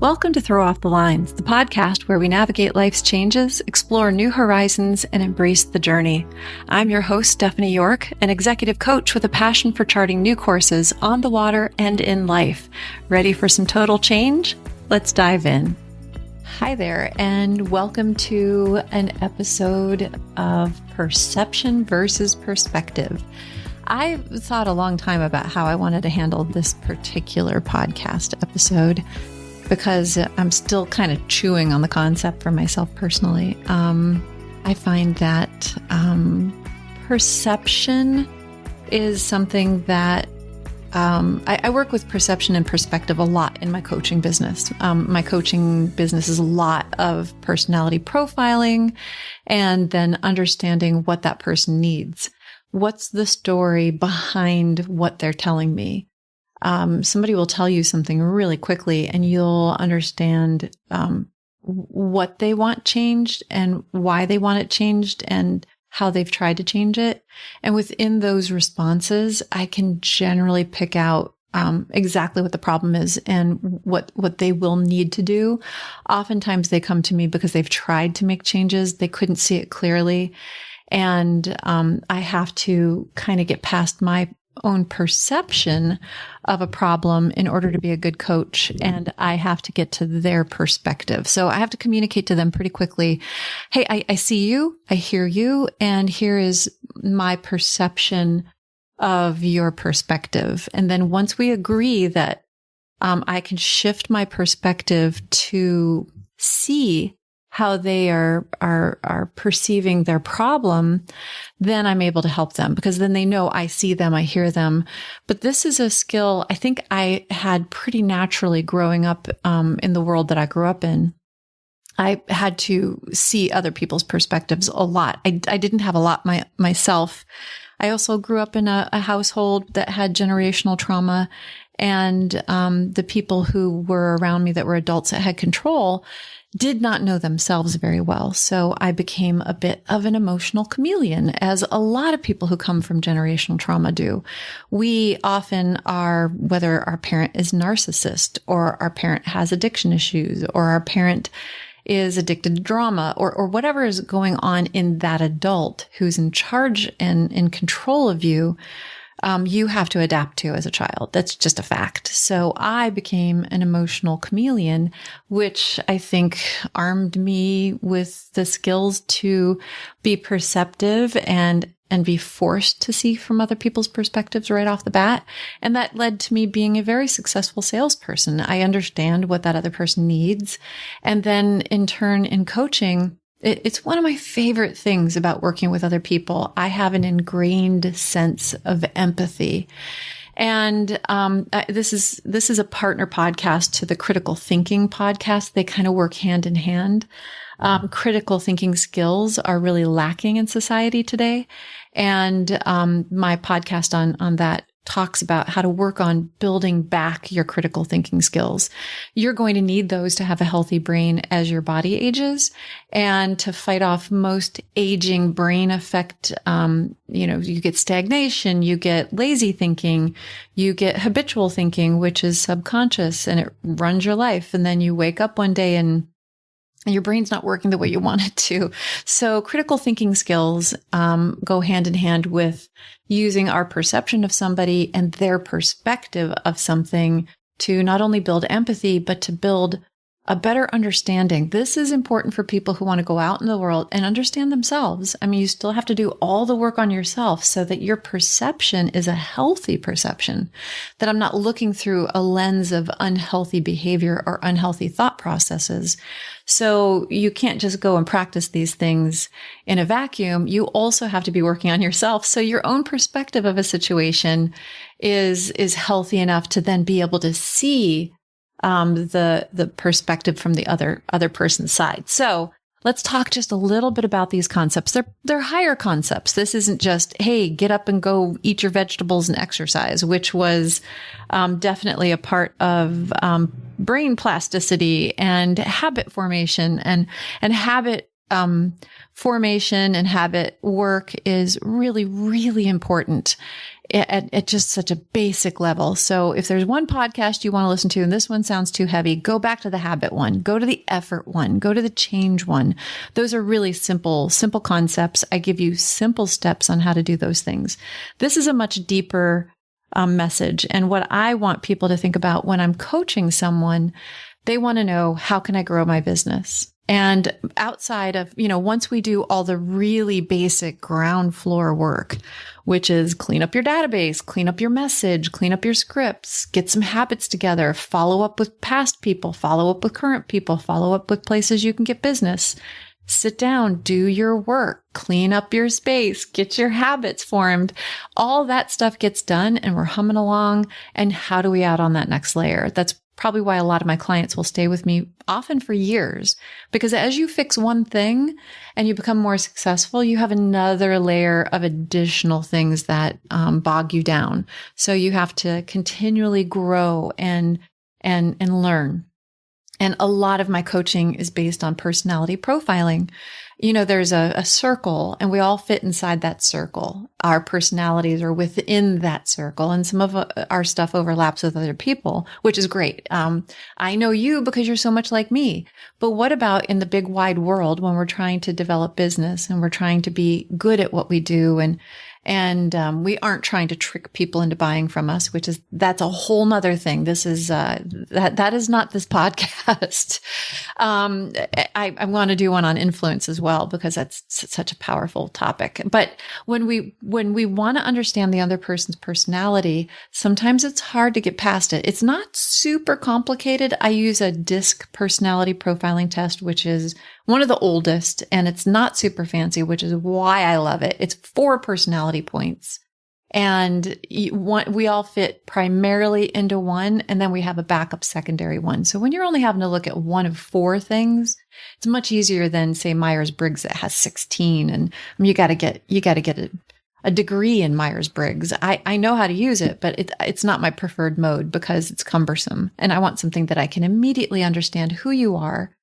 Welcome to Throw Off the Lines, the podcast where we navigate life's changes, explore new horizons, and embrace the journey. I'm your host, Stephanie York, an executive coach with a passion for charting new courses on the water and in life. Ready for some total change? Let's dive in. Hi there, and welcome to an episode of Perception versus Perspective. I thought a long time about how I wanted to handle this particular podcast episode because I'm still kind of chewing on the concept for myself personally. I find that perception is something that I work with perception and perspective a lot in my coaching business. My coaching business is a lot of personality profiling and then understanding what that person needs. What's the story behind what they're telling me? Somebody will tell you something really quickly and you'll understand what they want changed and why they want it changed and how they've tried to change it. And within those responses, I can generally pick out exactly what the problem is and what they will need to do. Oftentimes they come to me because they've tried to make changes. They couldn't see it clearly. And I have to kind of get past my own perception of a problem in order to be a good coach. And I have to get to their perspective. So I have to communicate to them pretty quickly. Hey, I see you. I hear you. And here is my perception of your perspective. And then once we agree that I can shift my perspective to see how they are perceiving their problem, then I'm able to help them because then they know I see them, I hear them. But this is a skill I think I had pretty naturally growing up in the world that I grew up in. I had to see other people's perspectives a lot. I didn't have a lot myself. I also grew up in a household that had generational trauma, and the people who were around me that were adults that had control did not know themselves very well. So I became a bit of an emotional chameleon, as a lot of people who come from generational trauma do. We often are, whether our parent is narcissist or our parent has addiction issues or our parent is addicted to drama or whatever is going on in that adult who's in charge and in control of you, you have to adapt to as a child. That's just a fact. So I became an emotional chameleon, which I think armed me with the skills to be perceptive and be forced to see from other people's perspectives right off the bat. And that led to me being a very successful salesperson. I understand what that other person needs. And then in turn, in coaching, it's one of my favorite things about working with other people. I have an ingrained sense of empathy. And this is a partner podcast to the critical thinking podcast. They kind of work hand in hand. Critical thinking skills are really lacking in society today. And my podcast on that talks about how to work on building back your critical thinking skills. You're going to need those to have a healthy brain as your body ages and to fight off most aging brain effect. You get stagnation, you get lazy thinking, you get habitual thinking, which is subconscious and it runs your life. And then you wake up one day and your brain's not working the way you want it to. So critical thinking skills go hand in hand with using our perception of somebody and their perspective of something to not only build empathy, but to build a better understanding. This is important for people who want to go out in the world and understand themselves. I mean, you still have to do all the work on yourself so that your perception is a healthy perception, that I'm not looking through a lens of unhealthy behavior or unhealthy thought processes. So you can't just go and practice these things in a vacuum. You also have to be working on yourself. So your own perspective of a situation is healthy enough to then be able to see the perspective from the other person's side. So let's talk just a little bit about these concepts. They're higher concepts. This isn't just, hey, get up and go eat your vegetables and exercise, which was definitely a part of brain plasticity and habit formation and habit formation and habit work is really, really important at just such a basic level. So if there's one podcast you want to listen to and this one sounds too heavy, go back to the habit one, go to the effort one, go to the change one. Those are really simple concepts. I give you simple steps on how to do those things. This is a much deeper message. And what I want people to think about when I'm coaching someone, they want to know, how can I grow my business? And outside of, once we do all the really basic ground floor work, which is clean up your database, clean up your message, clean up your scripts, get some habits together, follow up with past people, follow up with current people, follow up with places you can get business. Sit down, do your work, clean up your space, get your habits formed. All that stuff gets done and we're humming along. And how do we add on that next layer? That's probably why a lot of my clients will stay with me often for years, because as you fix one thing and you become more successful, you have another layer of additional things that bog you down. So you have to continually grow and learn. And a lot of my coaching is based on personality profiling. There's a circle and we all fit inside that circle. Our personalities are within that circle and some of our stuff overlaps with other people, which is great. I know you because you're so much like me. But what about in the big wide world when we're trying to develop business and we're trying to be good at what we do and we aren't trying to trick people into buying from us, that's a whole nother thing. This is, that is not this podcast. I want to do one on influence as well, because that's such a powerful topic. But when we want to understand the other person's personality, sometimes it's hard to get past it. It's not super complicated. I use a DISC personality profiling test, which is one of the oldest, and it's not super fancy, which is why I love it. It's 4 personality points. And we all fit primarily into one, and then we have a backup secondary one. So when you're only having to look at one of 4 things, it's much easier than, say, Myers-Briggs that has 16. And you got to get a degree in Myers-Briggs. I know how to use it, but it's not my preferred mode because it's cumbersome. And I want something that I can immediately understand who you are.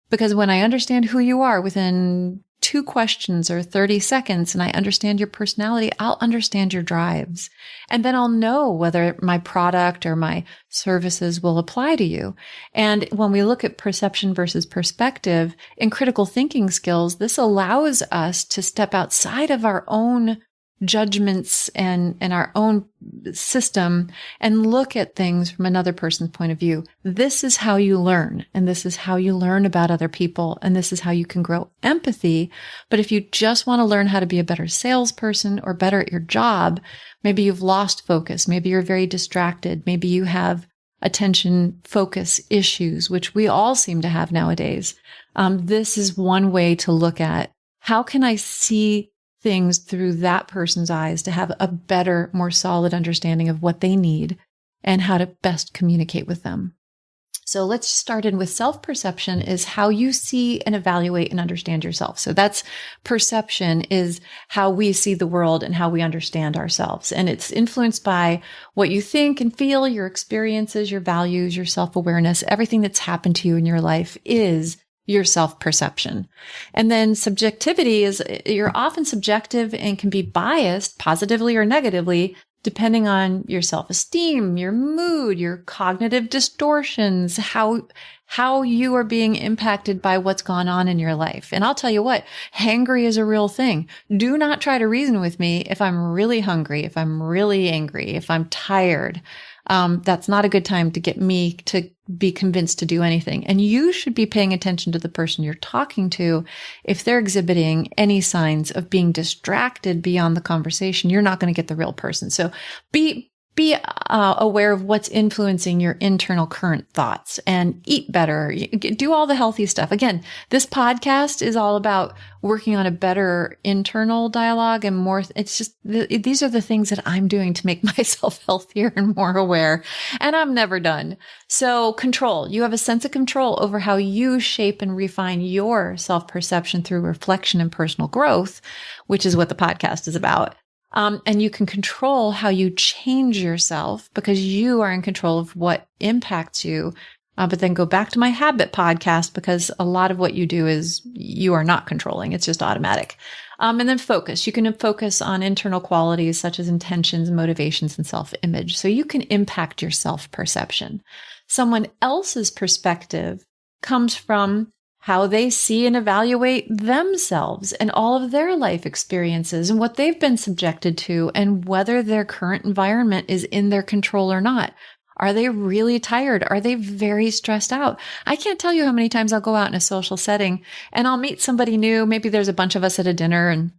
Because when I understand who you are within 2 questions or 30 seconds and I understand your personality, I'll understand your drives. And then I'll know whether my product or my services will apply to you. And when we look at perception versus perspective in critical thinking skills, this allows us to step outside of our own judgments and our own system and look at things from another person's point of view. This is how you learn, and this is how you learn about other people, and this is how you can grow empathy. But if you just want to learn how to be a better salesperson or better at your job, maybe you've lost focus, maybe you're very distracted, maybe you have attention focus issues, which we all seem to have nowadays. This is one way to look at, how can I see things through that person's eyes to have a better, more solid understanding of what they need and how to best communicate with them. So let's start in with self-perception is how you see and evaluate and understand yourself. So that's perception, is how we see the world and how we understand ourselves. And it's influenced by what you think and feel, your experiences, your values, your self-awareness, everything that's happened to you in your life is your self-perception. And then subjectivity is, you're often subjective and can be biased positively or negatively, depending on your self-esteem, your mood, your cognitive distortions, how you are being impacted by what's gone on in your life. And I'll tell you what, hangry is a real thing. Do not try to reason with me if I'm really hungry, if I'm really angry, if I'm tired. That's not a good time to get me to be convinced to do anything. And you should be paying attention to the person you're talking to. If they're exhibiting any signs of being distracted beyond the conversation, you're not going to get the real person. So be aware of what's influencing your internal current thoughts and eat better. Do all the healthy stuff. Again, this podcast is all about working on a better internal dialogue and more. It's just, these are the things that I'm doing to make myself healthier and more aware. And I'm never done. So control. You have a sense of control over how you shape and refine your self-perception through reflection and personal growth, which is what the podcast is about. And you can control how you change yourself because you are in control of what impacts you But then go back to my habit podcast, because a lot of what you do is you are not controlling. It's just automatic. And then focus. You can focus on internal qualities such as intentions, motivations, and self-image. So you can impact your self-perception. Someone else's perspective comes from how they see and evaluate themselves and all of their life experiences and what they've been subjected to, and whether their current environment is in their control or not. Are they really tired? Are they very stressed out? I can't tell you how many times I'll go out in a social setting and I'll meet somebody new. Maybe there's a bunch of us at a dinner and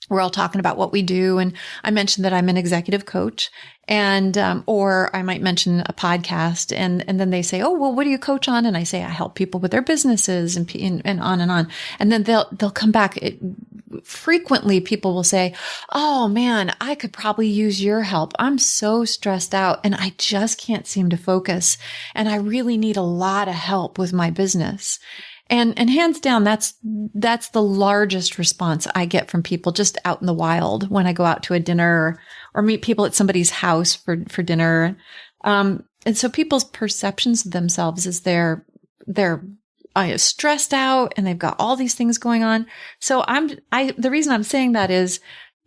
we're all talking about what we do. And I mentioned that I'm an executive coach, and, or I might mention a podcast, and then they say, oh, well, what do you coach on? And I say, I help people with their businesses, and on and on. And then they'll come back. Frequently people will say, oh man, I could probably use your help. I'm so stressed out and I just can't seem to focus. And I really need a lot of help with my business. And hands down, that's the largest response I get from people just out in the wild when I go out to a dinner or meet people at somebody's house for dinner. And so people's perceptions of themselves is they're stressed out and they've got all these things going on. So the reason I'm saying that is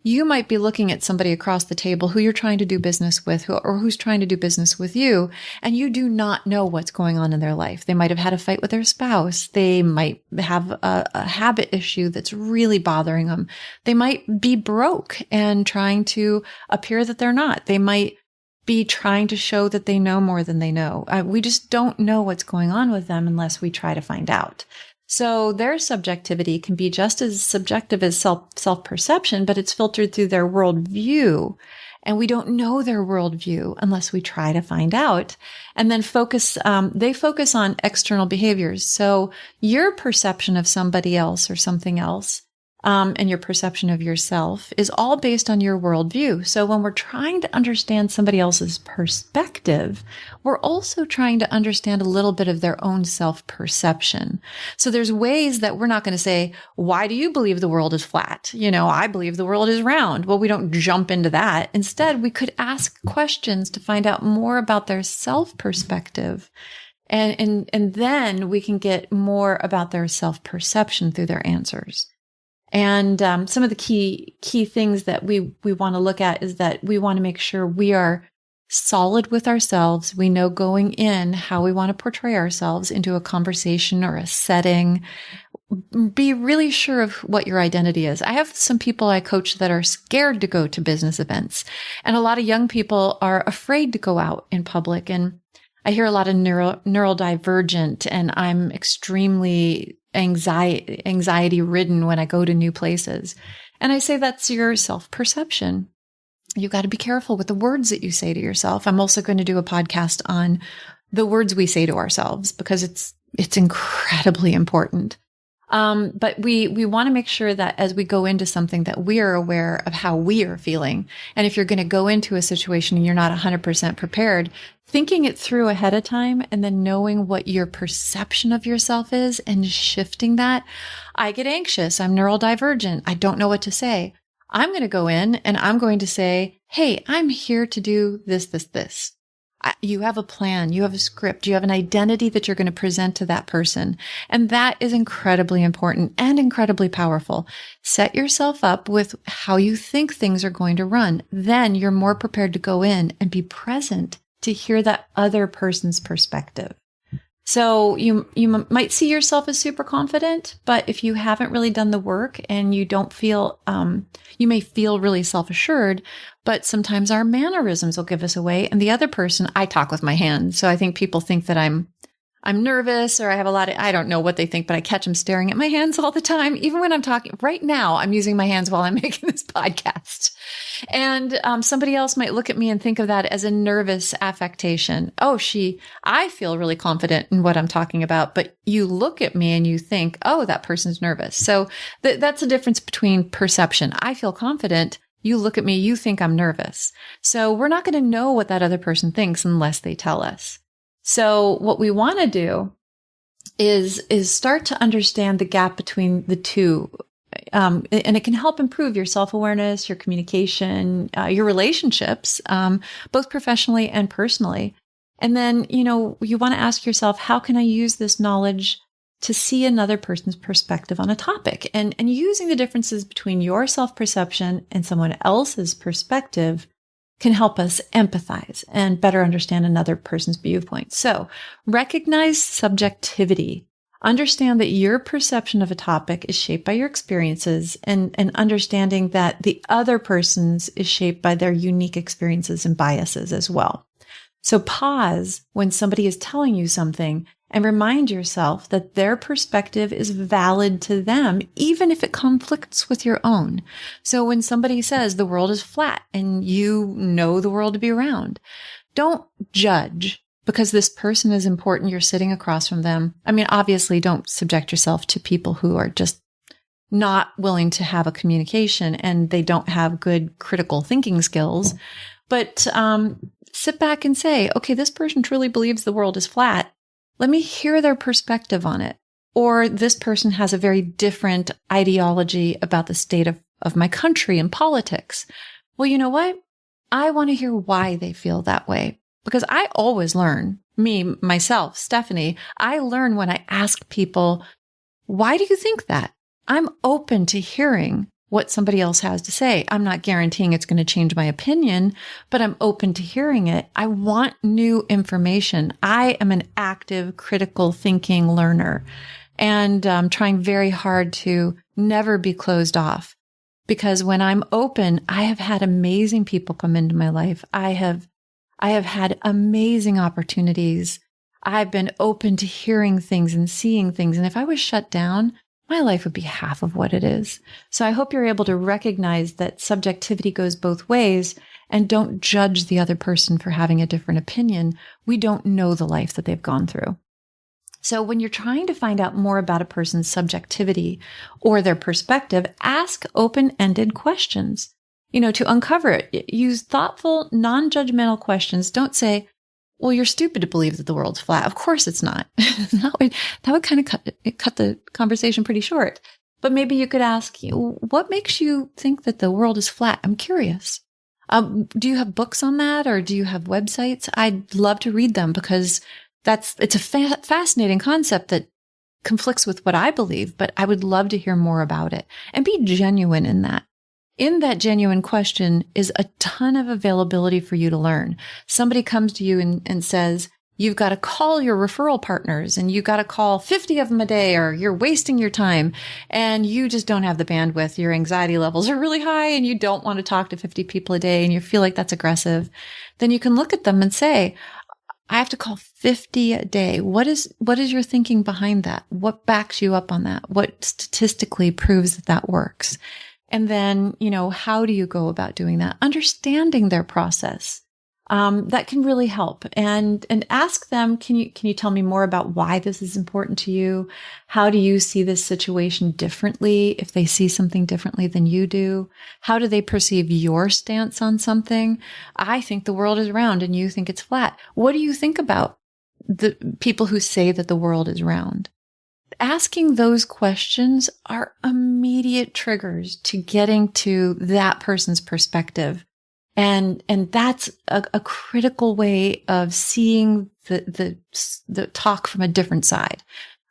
you might be looking at somebody across the table who you're trying to do business with, or who's trying to do business with you, and you do not know what's going on in their life. They might have had a fight with their spouse. They might have a habit issue that's really bothering them. They might be broke and trying to appear that they're not. They might be trying to show that they know more than they know. We just don't know what's going on with them unless we try to find out. So their subjectivity can be just as subjective as self-perception, but it's filtered through their worldview. And we don't know their worldview unless we try to find out. And then they focus on external behaviors. So your perception of somebody else or something else, and your perception of yourself is all based on your worldview. So when we're trying to understand somebody else's perspective, we're also trying to understand a little bit of their own self-perception. So there's ways that we're not going to say, why do you believe the world is flat? I believe the world is round. Well, we don't jump into that. Instead, we could ask questions to find out more about their self-perspective. And then we can get more about their self-perception through their answers. And some of the key things that we want to look at is that we want to make sure we are solid with ourselves. We know going in how we want to portray ourselves into a conversation or a setting. Be really sure of what your identity is. I have some people I coach that are scared to go to business events, and a lot of young people are afraid to go out in public. And I hear a lot of neurodivergent, and I'm extremely anxiety ridden when I go to new places. And I say that's your self-perception. You got to be careful with the words that you say to yourself. I'm also going to do a podcast on the words we say to ourselves, because it's incredibly important. But we want to make sure that as we go into something that we are aware of how we are feeling. And if you're going to go into a situation and you're not 100% prepared, thinking it through ahead of time and then knowing what your perception of yourself is and shifting that. I get anxious. I'm neurodivergent. I don't know what to say. I'm going to go in and I'm going to say, hey, I'm here to do this, this, this. You have a plan, you have a script, you have an identity that you're going to present to that person. And that is incredibly important and incredibly powerful. Set yourself up with how you think things are going to run. Then you're more prepared to go in and be present to hear that other person's perspective. So you might see yourself as super confident, but if you haven't really done the work and you don't feel, you may feel really self-assured, but sometimes our mannerisms will give us away. And the other person, I talk with my hands. So I think people think that I'm nervous, or I have I don't know what they think, but I catch them staring at my hands all the time. Even when I'm talking right now, I'm using my hands while I'm making this podcast. And somebody else might look at me and think of that as a nervous affectation. Oh, I feel really confident in what I'm talking about, but you look at me and you think, oh, that person's nervous. So that's the difference between perception. I feel confident. You look at me, you think I'm nervous. So we're not going to know what that other person thinks unless they tell us. So what we want to do is start to understand the gap between the two. And it can help improve your self-awareness, your communication, your relationships, both professionally and personally. And then, you want to ask yourself, how can I use this knowledge to see another person's perspective on a topic? And using the differences between your self-perception and someone else's perspective can help us empathize and better understand another person's viewpoint. So recognize subjectivity. Understand that your perception of a topic is shaped by your experiences, and understanding that the other person's is shaped by their unique experiences and biases as well. So pause when somebody is telling you something and remind yourself that their perspective is valid to them, even if it conflicts with your own. So when somebody says the world is flat and you know the world to be round, don't judge because this person is important. You're sitting across from them. I mean, obviously don't subject yourself to people who are just not willing to have a communication and they don't have good critical thinking skills. But sit back and say, okay, this person truly believes the world is flat. Let me hear their perspective on it. Or this person has a very different ideology about the state of my country and politics. Well, you know what? I want to hear why they feel that way. Because I always learn, myself, Stephanie, I learn when I ask people, why do you think that? I'm open to hearing what somebody else has to say. I'm not guaranteeing it's going to change my opinion, but I'm open to hearing it. I want new information. I am an active, critical thinking learner, and I'm trying very hard to never be closed off. Because when I'm open, I have had amazing people come into my life. I have had amazing opportunities. I've been open to hearing things and seeing things. And if I was shut down, my life would be half of what it is. So I hope you're able to recognize that subjectivity goes both ways, and don't judge the other person for having a different opinion. We don't know the life that they've gone through. So when you're trying to find out more about a person's subjectivity or their perspective, ask open-ended questions. To uncover it, use thoughtful, non-judgmental questions. Don't say, well, you're stupid to believe that the world's flat. Of course it's not. that would kind of cut the conversation pretty short. But maybe you could ask, what makes you think that the world is flat? I'm curious. Do you have books on that, or do you have websites? I'd love to read them, because it's a fascinating concept that conflicts with what I believe, but I would love to hear more about it, and be genuine in that. In that genuine question is a ton of availability for you to learn. Somebody comes to you and says, you've got to call your referral partners, and you've got to call 50 of them a day, or you're wasting your time and you just don't have the bandwidth. Your anxiety levels are really high and you don't want to talk to 50 people a day and you feel like that's aggressive. Then you can look at them and say, I have to call 50 a day. What is your thinking behind that? What backs you up on that? What statistically proves that works? And then, how do you go about doing that? Understanding their process. That can really help. And ask them, can you tell me more about why this is important to you? How do you see this situation differently if they see something differently than you do? How do they perceive your stance on something? I think the world is round and you think it's flat. What do you think about the people who say that the world is round? Asking those questions are immediate triggers to getting to that person's perspective. And that's a critical way of seeing the talk from a different side.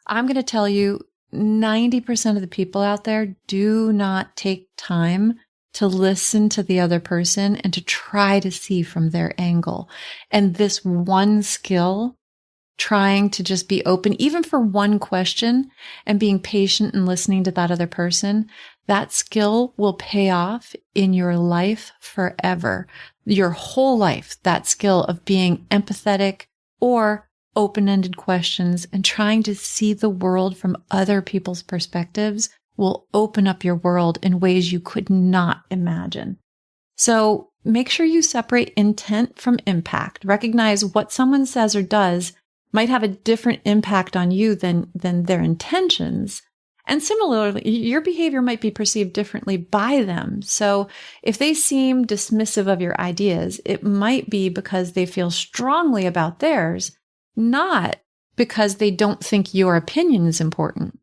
I'm going to tell you, 90% of the people out there do not take time to listen to the other person and to try to see from their angle. And this one skill, trying to just be open, even for one question, and being patient and listening to that other person, that skill will pay off in your life forever. Your whole life, that skill of being empathetic or open-ended questions and trying to see the world from other people's perspectives will open up your world in ways you could not imagine. So make sure you separate intent from impact. Recognize what someone says or does might have a different impact on you than their intentions. And similarly, your behavior might be perceived differently by them. So if they seem dismissive of your ideas, it might be because they feel strongly about theirs, not because they don't think your opinion is important.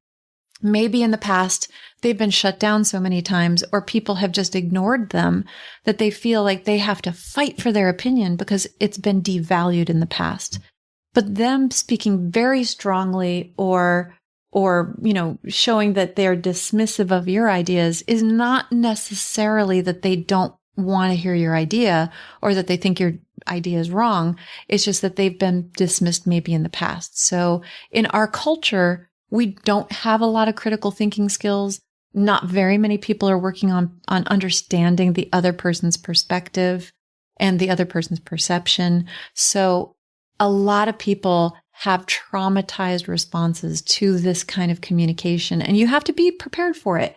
Maybe in the past, they've been shut down so many times, or people have just ignored them that they feel like they have to fight for their opinion because it's been devalued in the past. But them speaking very strongly or, showing that they're dismissive of your ideas is not necessarily that they don't want to hear your idea or that they think your idea is wrong. It's just that they've been dismissed maybe in the past. So in our culture, we don't have a lot of critical thinking skills. Not very many people are working on understanding the other person's perspective and the other person's perception. So a lot of people have traumatized responses to this kind of communication, and you have to be prepared for it.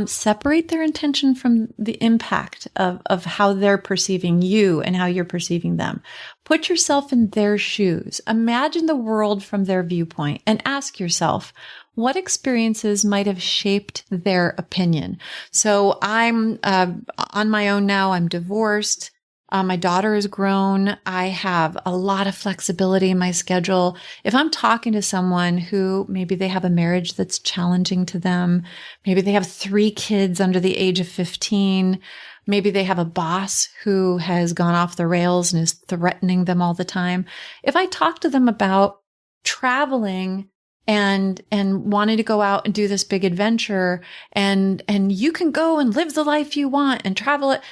Separate their intention from the impact of how they're perceiving you and how you're perceiving them. Put yourself in their shoes. Imagine the world from their viewpoint and ask yourself, what experiences might have shaped their opinion? So I'm on my own now. I'm divorced. My daughter is grown. I have a lot of flexibility in my schedule. If I'm talking to someone who maybe they have a marriage that's challenging to them, maybe they have 3 kids under the age of 15, maybe they have a boss who has gone off the rails and is threatening them all the time. If I talk to them about traveling and wanting to go out and do this big adventure and you can go and live the life you want and travel it,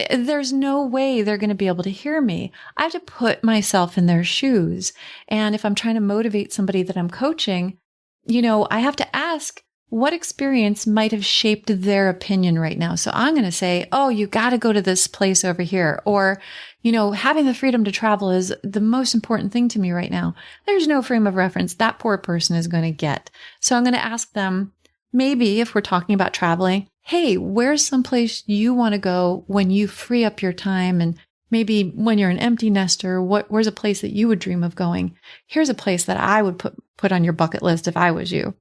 there's no way they're going to be able to hear me. I have to put myself in their shoes. And if I'm trying to motivate somebody that I'm coaching, I have to ask, what experience might have shaped their opinion right now? So I'm going to say, oh, you got to go to this place over here. Or, having the freedom to travel is the most important thing to me right now. There's no frame of reference that poor person is going to get. So I'm going to ask them, maybe if we're talking about traveling, hey, where's someplace you want to go when you free up your time? And maybe when you're an empty nester, where's a place that you would dream of going? Here's a place that I would put on your bucket list if I was you.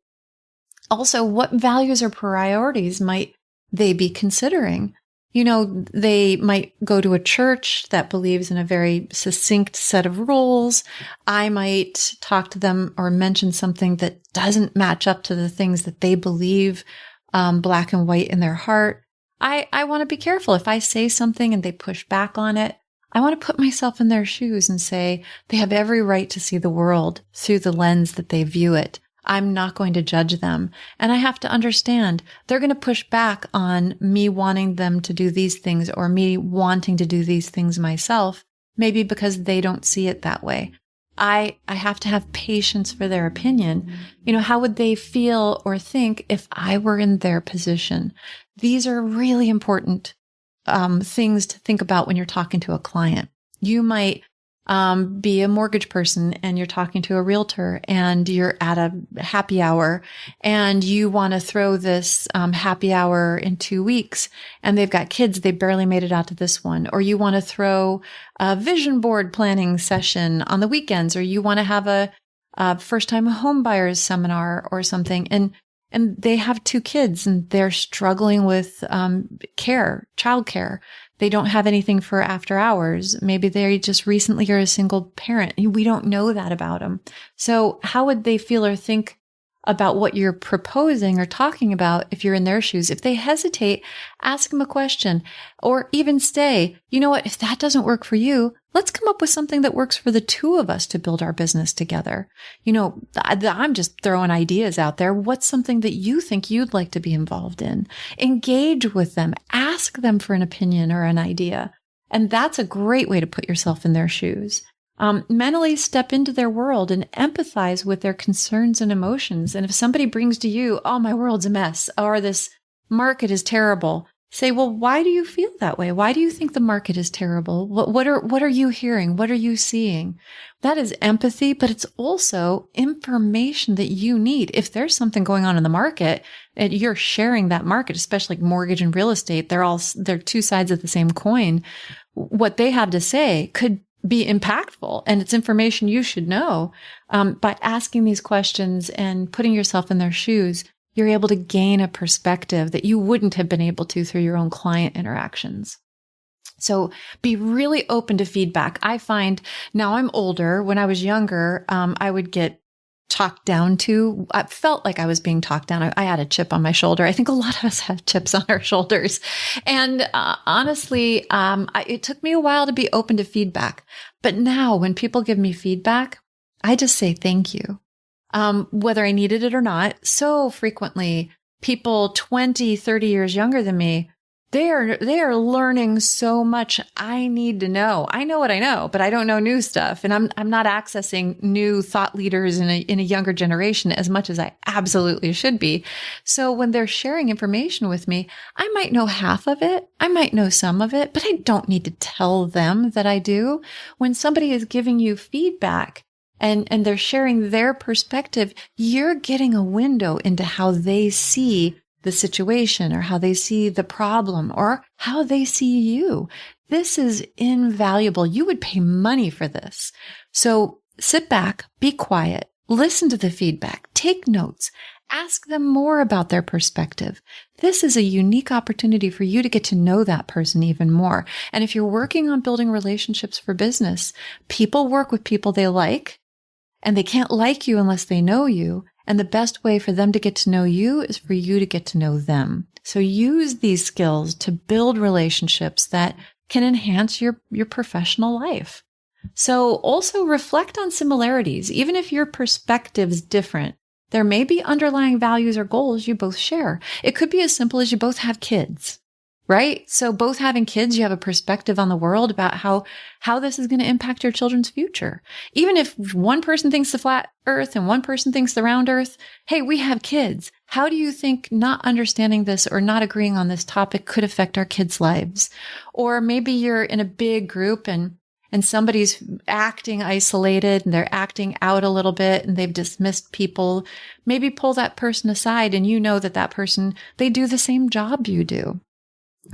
Also, what values or priorities might they be considering? They might go to a church that believes in a very succinct set of rules. I might talk to them or mention something that doesn't match up to the things that they believe, black and white in their heart. I want to be careful. If I say something and they push back on it, I want to put myself in their shoes and say they have every right to see the world through the lens that they view it. I'm not going to judge them. And I have to understand they're going to push back on me wanting them to do these things or me wanting to do these things myself, maybe because they don't see it that way. I have to have patience for their opinion. How would they feel or think if I were in their position? These are really important things to think about when you're talking to a client. You might be a mortgage person and you're talking to a realtor and you're at a happy hour and you want to throw this happy hour in 2 weeks and they've got kids, they barely made it out to this one. Or you want to throw a vision board planning session on the weekends, or you want to have a first time home buyers seminar or something. And they have 2 kids and they're struggling with childcare. They don't have anything for after hours. Maybe they just recently are a single parent. We don't know that about them. So how would they feel or think about what you're proposing or talking about if you're in their shoes? If they hesitate, ask them a question or even say, you know what, if that doesn't work for you, let's come up with something that works for the 2 of us to build our business together. I'm just throwing ideas out there. What's something that you think you'd like to be involved in? Engage with them. Ask them for an opinion or an idea. And that's a great way to put yourself in their shoes. Mentally step into their world and empathize with their concerns and emotions. And if somebody brings to you, oh, my world's a mess, or this market is terrible, say, well, why do you feel that way? Why do you think the market is terrible? What are you hearing? What are you seeing? That is empathy, but it's also information that you need. If there's something going on in the market and you're sharing that market, especially like mortgage and real estate, they're 2 sides of the same coin. What they have to say could be impactful, and it's information you should know. By asking these questions and putting yourself in their shoes, you're able to gain a perspective that you wouldn't have been able to through your own client interactions. So be really open to feedback. I find now I'm older. When I was younger, I would get talked down to. I felt like I was being talked down. I had a chip on my shoulder. I think a lot of us have chips on our shoulders. And honestly, it took me a while to be open to feedback. But now when people give me feedback, I just say thank you. Whether I needed it or not. So frequently, people 20, 30 years younger than me, they are learning so much I need to know. I know what I know, but I don't know new stuff. And I'm not accessing new thought leaders in a younger generation as much as I absolutely should be. So when they're sharing information with me, I might know half of it. I might know some of it, but I don't need to tell them that I do. When somebody is giving you feedback, and they're sharing their perspective, you're getting a window into how they see the situation or how they see the problem or how they see you. This is invaluable. You would pay money for this. So sit back, be quiet, listen to the feedback, take notes, ask them more about their perspective. This is a unique opportunity for you to get to know that person even more. And if you're working on building relationships for business, people work with people they like. And they can't like you unless they know you. And the best way for them to get to know you is for you to get to know them. So use these skills to build relationships that can enhance your professional life. So also reflect on similarities. Even if your perspective's different, there may be underlying values or goals you both share. It could be as simple as you both have kids. Right? So both having kids, you have a perspective on the world about how this is going to impact your children's future. Even if one person thinks the flat earth and one person thinks the round earth, hey, we have kids. How do you think not understanding this or not agreeing on this topic could affect our kids' lives? Or maybe you're in a big group and somebody's acting isolated and they're acting out a little bit and they've dismissed people. Maybe pull that person aside and you know that person, they do the same job you do.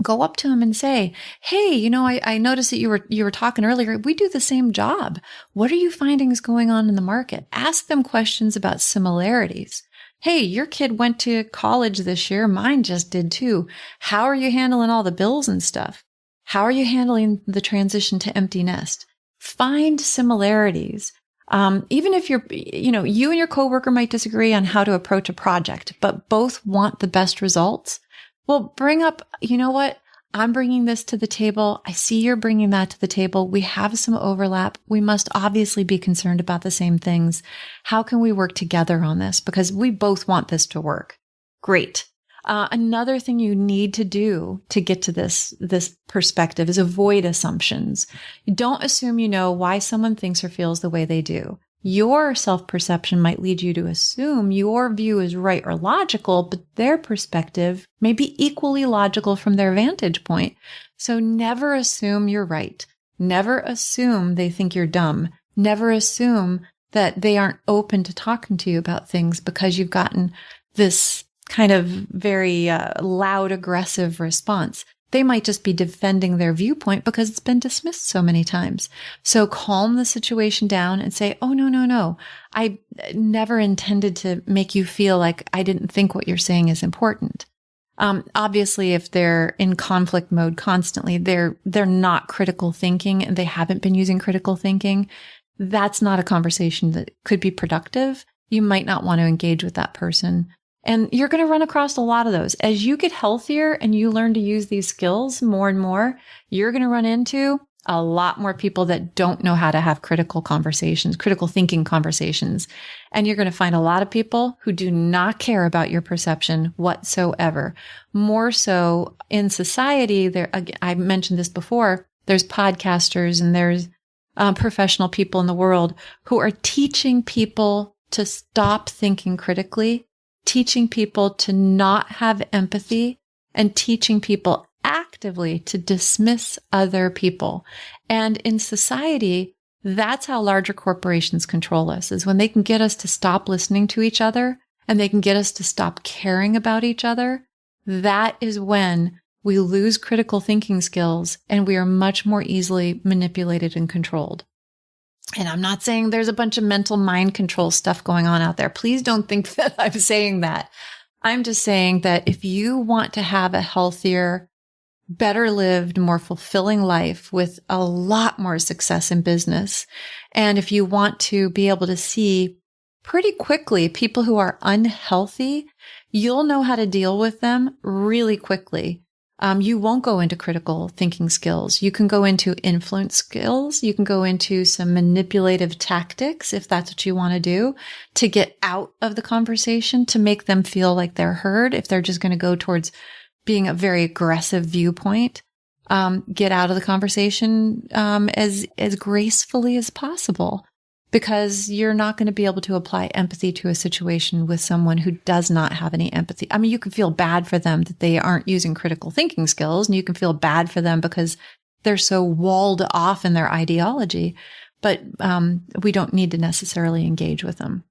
Go up to them and say, hey, I noticed that you were talking earlier. We do the same job. What are you finding is going on in the market? Ask them questions about similarities. Hey, your kid went to college this year. Mine just did too. How are you handling all the bills and stuff? How are you handling the transition to empty nest? Find similarities. Even if you and your coworker might disagree on how to approach a project, but both want the best results. Well, bring up, you know what? I'm bringing this to the table. I see you're bringing that to the table. We have some overlap. We must obviously be concerned about the same things. How can we work together on this? Because we both want this to work. Great. Another thing you need to do to get to this perspective is avoid assumptions. Don't assume you know why someone thinks or feels the way they do. Your self-perception might lead you to assume your view is right or logical, but their perspective may be equally logical from their vantage point. So never assume you're right. Never assume they think you're dumb. Never assume that they aren't open to talking to you about things because you've gotten this kind of very loud, aggressive response. They might just be defending their viewpoint because it's been dismissed so many times. So calm the situation down and say, oh, no. I never intended to make you feel like I didn't think what you're saying is important. Obviously, if they're in conflict mode constantly, they're not critical thinking and they haven't been using critical thinking. That's not a conversation that could be productive. You might not want to engage with that person. And you're going to run across a lot of those. As you get healthier and you learn to use these skills more and more, you're going to run into a lot more people that don't know how to have critical thinking conversations. And you're going to find a lot of people who do not care about your perception whatsoever. More so in society, I mentioned this before, there's podcasters and there's professional people in the world who are teaching people to stop thinking critically, teaching people to not have empathy, and teaching people actively to dismiss other people. And in society, that's how larger corporations control us, is when they can get us to stop listening to each other and they can get us to stop caring about each other. That is when we lose critical thinking skills and we are much more easily manipulated and controlled. And I'm not saying there's a bunch of mental mind control stuff going on out there. Please don't think that I'm saying that. I'm just saying that if you want to have a healthier, better lived, more fulfilling life with a lot more success in business, and if you want to be able to see pretty quickly, people who are unhealthy, you'll know how to deal with them really quickly. You won't go into critical thinking skills. You can go into influence skills. You can go into some manipulative tactics if that's what you want to do to get out of the conversation, to make them feel like they're heard. If they're just going to go towards being a very aggressive viewpoint, get out of the conversation as gracefully as possible, because you're not going to be able to apply empathy to a situation with someone who does not have any empathy. I mean, you can feel bad for them that they aren't using critical thinking skills, and you can feel bad for them because they're so walled off in their ideology, but we don't need to necessarily engage with them.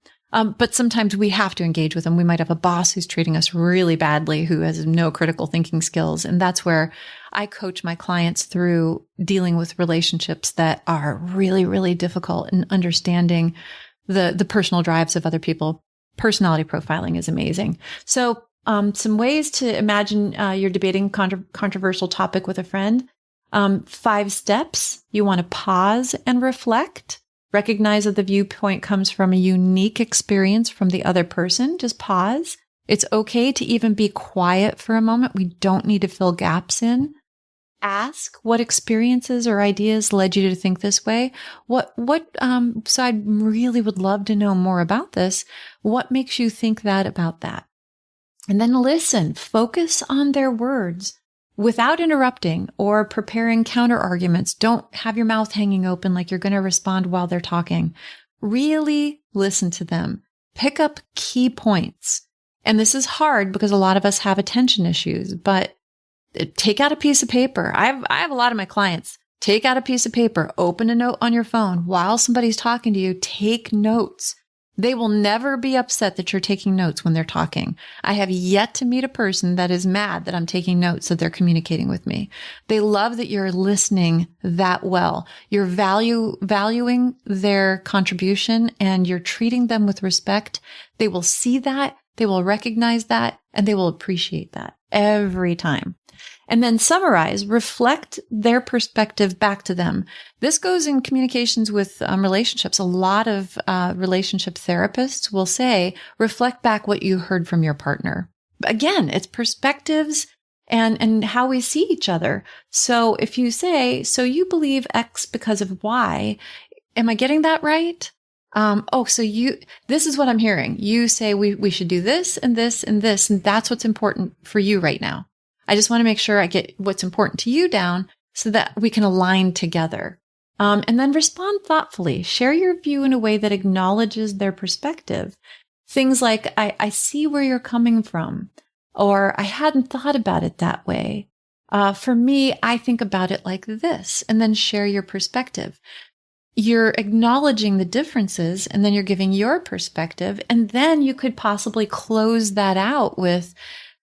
But sometimes we have to engage with them. We might have a boss who's treating us really badly, who has no critical thinking skills. And that's where I coach my clients through dealing with relationships that are really, really difficult, and understanding the personal drives of other people. Personality profiling is amazing. So some ways to imagine you're debating controversial topic with a friend. 5 steps. You want to pause and reflect. Recognize that the viewpoint comes from a unique experience from the other person. Just pause. It's okay to even be quiet for a moment. We don't need to fill gaps in. Ask what experiences or ideas led you to think this way. So I really would love to know more about this. What makes you think that about that? And then listen, focus on their words. Without interrupting or preparing counter arguments. Don't have your mouth hanging open like you're going to respond while they're talking. Really listen to them. Pick up key points. And this is hard because a lot of us have attention issues, but take out a piece of paper. I have a lot of my clients. Take out a piece of paper, open a note on your phone while somebody's talking to you. Take notes. They will never be upset that you're taking notes when they're talking. I have yet to meet a person that is mad that I'm taking notes, that they're communicating with me. They love that you're listening that well. You're valuing their contribution, and you're treating them with respect. They will see that, they will recognize that, and they will appreciate that every time. And then summarize, reflect their perspective back to them. This goes in communications with relationships. A lot of relationship therapists will say, reflect back what you heard from your partner. Again, it's perspectives and how we see each other. So if you say, so you believe X because of Y, am I getting that right? This is what I'm hearing. You say we should do this and this and this, and that's what's important for you right now. I just want to make sure I get what's important to you down so that we can align together. And then respond thoughtfully. Share your view in a way that acknowledges their perspective. Things like, I see where you're coming from, or I hadn't thought about it that way. For me, I think about it like this, and then share your perspective. You're acknowledging the differences, and then you're giving your perspective, and then you could possibly close that out with,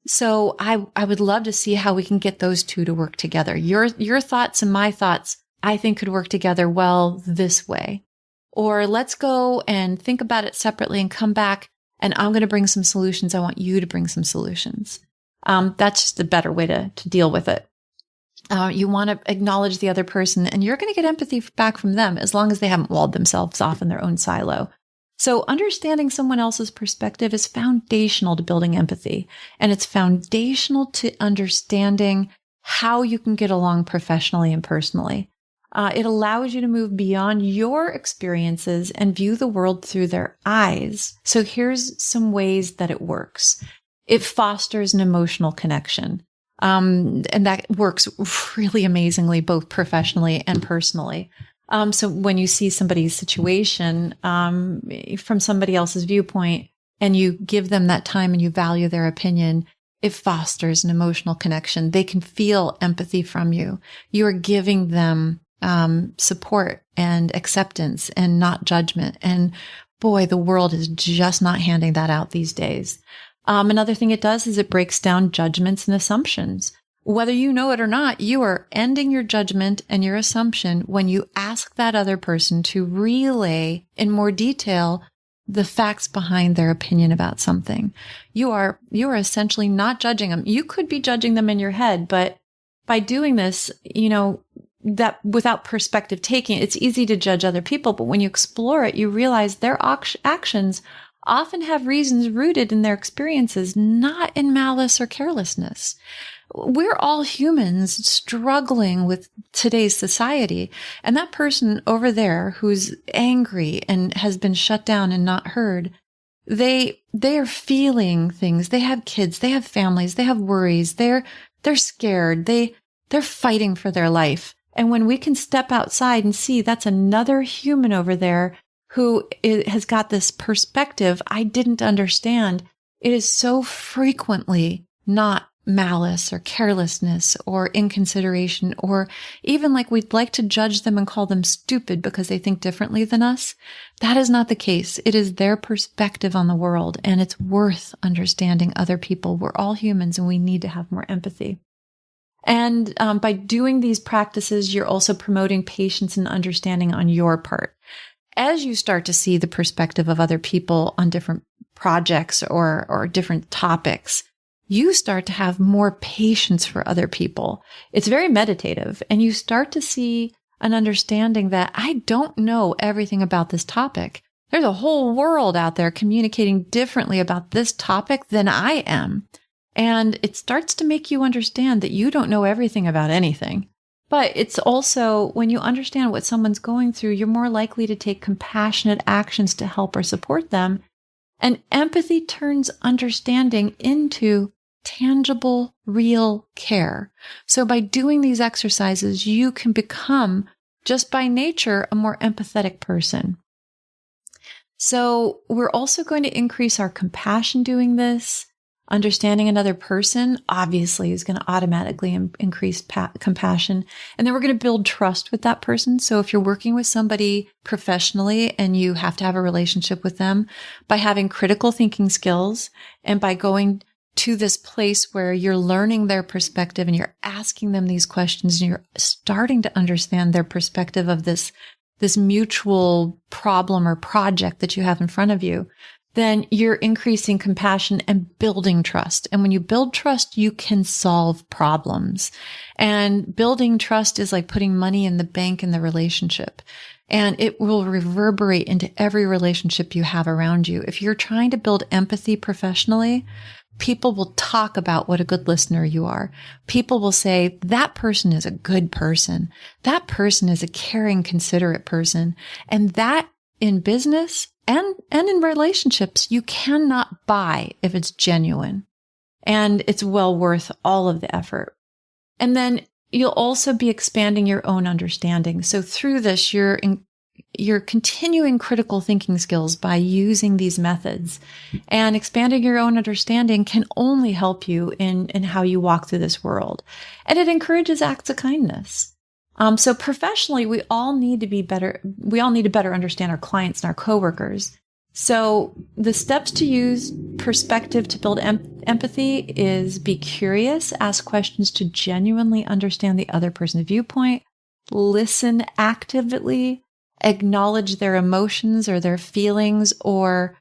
so I would love to see how we can get those two to work together. Your thoughts and my thoughts, I think, could work together well this way. Or let's go and think about it separately and come back, and I'm going to bring some solutions. I want you to bring some solutions. That's just a better way to deal with it. You want to acknowledge the other person, and you're going to get empathy back from them as long as they haven't walled themselves off in their own silo. So understanding someone else's perspective is foundational to building empathy, and it's foundational to understanding how you can get along professionally and personally. It allows you to move beyond your experiences and view the world through their eyes. So here's some ways that it works. It fosters an emotional connection. And that works really amazingly, both professionally and personally. So when you see somebody's situation, from somebody else's viewpoint, and you give them that time and you value their opinion, it fosters an emotional connection. They can feel empathy from you. You are giving them, support and acceptance and not judgment. And boy, the world is just not handing that out these days. Another thing it does is it breaks down judgments and assumptions. Whether you know it or not, you are ending your judgment and your assumption when you ask that other person to relay in more detail the facts behind their opinion about something. You are essentially not judging them. You could be judging them in your head, but by doing this, that without perspective taking, it's easy to judge other people. But when you explore it, you realize their actions often have reasons rooted in their experiences, not in malice or carelessness. We're all humans struggling with today's society. And that person over there who's angry and has been shut down and not heard, they are feeling things. They have kids, they have families, they have worries. They're scared. They're fighting for their life. And when we can step outside and see that's another human over there who has got this perspective I didn't understand, it is so frequently not malice or carelessness or inconsideration, or even like we'd like to judge them and call them stupid because they think differently than us. That is not the case. It is their perspective on the world, and it's worth understanding other people. We're all humans and we need to have more empathy. And by doing these practices, you're also promoting patience and understanding on your part. As you start to see the perspective of other people on different projects or different topics, you start to have more patience for other people. It's very meditative, and you start to see an understanding that I don't know everything about this topic. There's a whole world out there communicating differently about this topic than I am. And it starts to make you understand that you don't know everything about anything. But it's also, when you understand what someone's going through, you're more likely to take compassionate actions to help or support them. And empathy turns understanding into tangible, real care. So by doing these exercises, you can become, just by nature, a more empathetic person. So we're also going to increase our compassion doing this. Understanding another person obviously is going to automatically increase compassion. And then we're going to build trust with that person. So if you're working with somebody professionally and you have to have a relationship with them, by having critical thinking skills and by going to this place where you're learning their perspective and you're asking them these questions and you're starting to understand their perspective of this mutual problem or project that you have in front of you, then you're increasing compassion and building trust. And when you build trust, you can solve problems. And building trust is like putting money in the bank in the relationship. And it will reverberate into every relationship you have around you. If you're trying to build empathy professionally, people will talk about what a good listener you are. People will say, that person is a good person. That person is a caring, considerate person. And that in business and in relationships, you cannot buy if it's genuine. And it's well worth all of the effort. And then you'll also be expanding your own understanding. So through this, you're continuing critical thinking skills by using these methods, and expanding your own understanding can only help you in how you walk through this world. And it encourages acts of kindness. So professionally, we all need to be better. We all need to better understand our clients and our coworkers. So the steps to use perspective to build empathy is be curious, ask questions to genuinely understand the other person's viewpoint, listen actively, acknowledge their emotions or their feelings or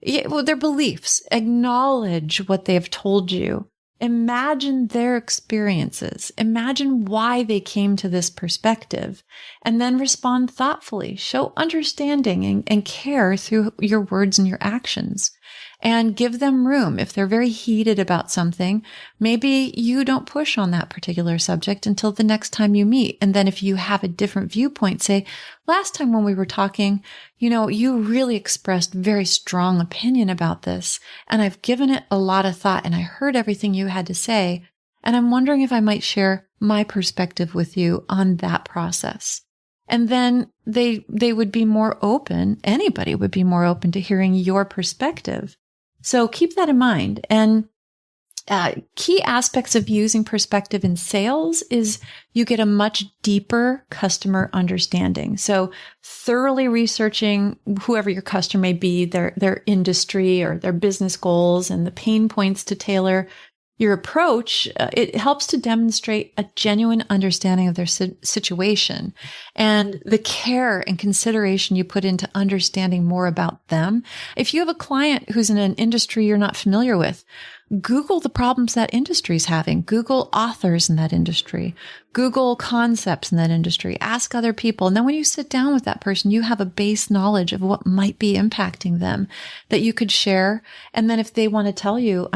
their beliefs, acknowledge what they've told you. Imagine their experiences. Imagine why they came to this perspective, and then respond thoughtfully. Show understanding and care through your words and your actions, and give them room. If they're very heated about something, maybe you don't push on that particular subject until the next time you meet. And then if you have a different viewpoint, say, last time when we were talking, you really expressed very strong opinion about this, and I've given it a lot of thought, and I heard everything you had to say, and I'm wondering if I might share my perspective with you on that process. And then they would be more open. Anybody would be more open to hearing your perspective. So keep that in mind. And key aspects of using perspective in sales is you get a much deeper customer understanding. So thoroughly researching whoever your customer may be, their industry or their business goals and the pain points to tailor your approach, it helps to demonstrate a genuine understanding of their situation and the care and consideration you put into understanding more about them. If you have a client who's in an industry you're not familiar with, Google the problems that industry is having. Google authors in that industry. Google concepts in that industry. Ask other people. And then when you sit down with that person, you have a base knowledge of what might be impacting them that you could share. And then if they want to tell you,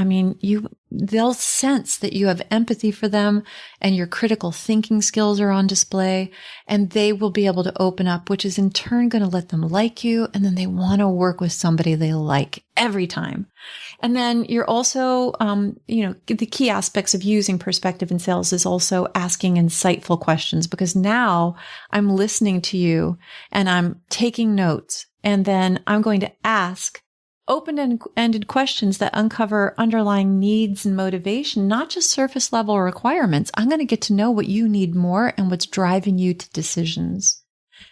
they'll sense that you have empathy for them and your critical thinking skills are on display, and they will be able to open up, which is in turn going to let them like you. And then they want to work with somebody they like every time. And then you're also, the key aspects of using perspective in sales is also asking insightful questions, because now I'm listening to you and I'm taking notes, and then I'm going to ask open-ended questions that uncover underlying needs and motivation, not just surface level requirements. I'm going to get to know what you need more and what's driving you to decisions.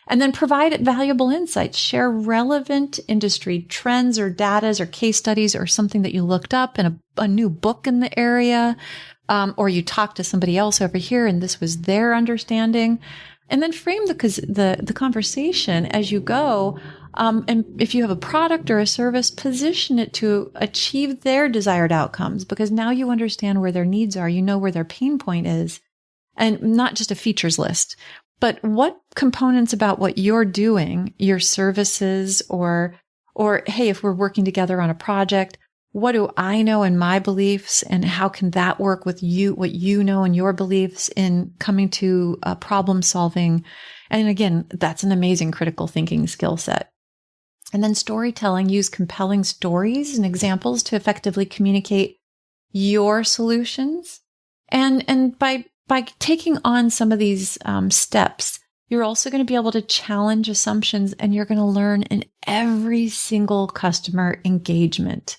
And then provide valuable insights, share relevant industry trends or data or case studies or something that you looked up in a new book in the area, or you talked to somebody else over here and this was their understanding. And then frame the conversation as you go. And if you have a product or a service, position it to achieve their desired outcomes, because now you understand where their needs are. You know where their pain point is, and not just a features list, but what components about what you're doing, your services, or hey, if we're working together on a project, what do I know in my beliefs, and how can that work with you, what you know in your beliefs in coming to problem solving? And again, that's an amazing critical thinking skill set. And then storytelling, use compelling stories and examples to effectively communicate your solutions. And by taking on some of these steps, you're also going to be able to challenge assumptions, and you're going to learn in every single customer engagement.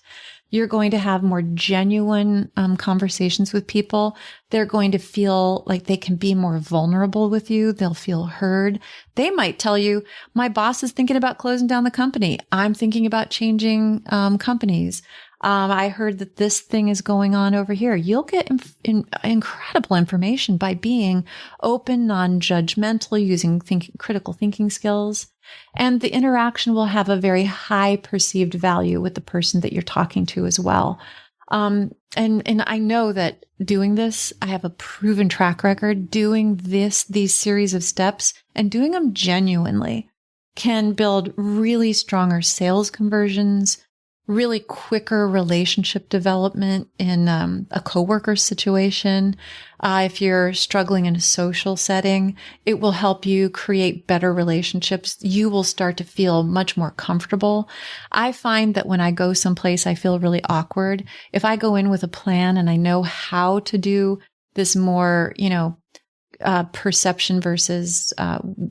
You're going to have more genuine conversations with people. They're going to feel like they can be more vulnerable with you. They'll feel heard. They might tell you, my boss is thinking about closing down the company. I'm thinking about changing companies. I heard that this thing is going on over here. You'll get incredible information by being open, non-judgmental, using critical thinking skills. And the interaction will have a very high perceived value with the person that you're talking to as well. And I know that doing this, I have a proven track record. Doing these series of steps and doing them genuinely can build really stronger sales conversions, really quicker relationship development in a coworker situation. If you're struggling in a social setting, it will help you create better relationships. You will start to feel much more comfortable. I find that when I go someplace, I feel really awkward. If I go in with a plan and I know how to do this more, perception versus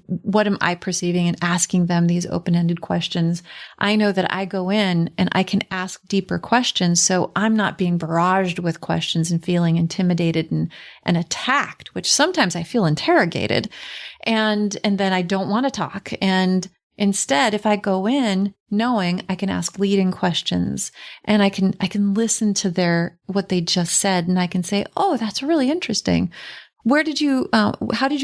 what am I perceiving, and asking them these open-ended questions, I know that I go in and I can ask deeper questions. So I'm not being barraged with questions and feeling intimidated and attacked, which sometimes I feel interrogated. And then I don't want to talk. And instead, if I go in knowing I can ask leading questions, and I can listen to what they just said, and I can say, oh, that's really interesting. How did you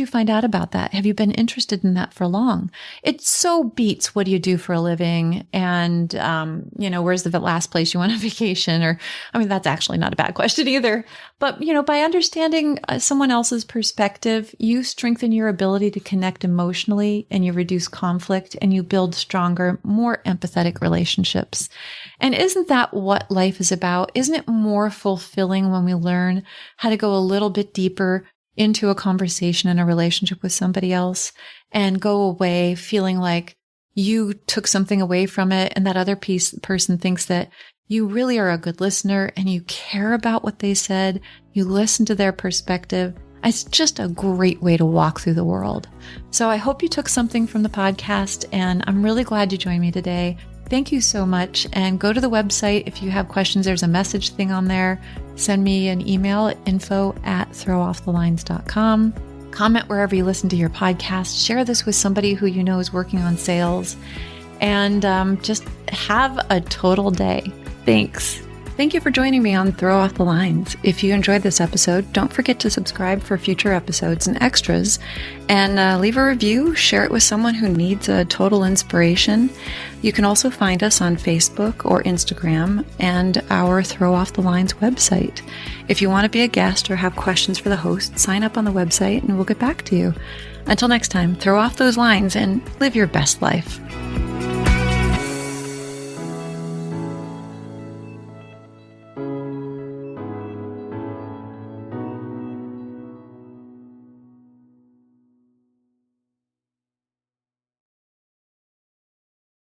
find out about that? Have you been interested in that for long? It so beats, what do you do for a living? And, where's the last place you went on vacation? That's actually not a bad question either. But, by understanding someone else's perspective, you strengthen your ability to connect emotionally, and you reduce conflict, and you build stronger, more empathetic relationships. And isn't that what life is about? Isn't it more fulfilling when we learn how to go a little bit deeper into a conversation and a relationship with somebody else, and go away feeling like you took something away from it, and that other person thinks that you really are a good listener and you care about what they said, you listen to their perspective. It's just a great way to walk through the world. So I hope you took something from the podcast, and I'm really glad you joined me today. Thank you so much. And go to the website. If you have questions, there's a message thing on there. Send me an email at info@throwoffthelines.com. Comment wherever you listen to your podcast. Share this with somebody who you know is working on sales. And just have a total day. Thanks. Thank you for joining me on Throw Off the Lines. If you enjoyed this episode, don't forget to subscribe for future episodes and extras, and leave a review, share it with someone who needs a total inspiration. You can also find us on Facebook or Instagram and our Throw Off the Lines website. If you want to be a guest or have questions for the host, sign up on the website and we'll get back to you. Until next time, throw off those lines and live your best life.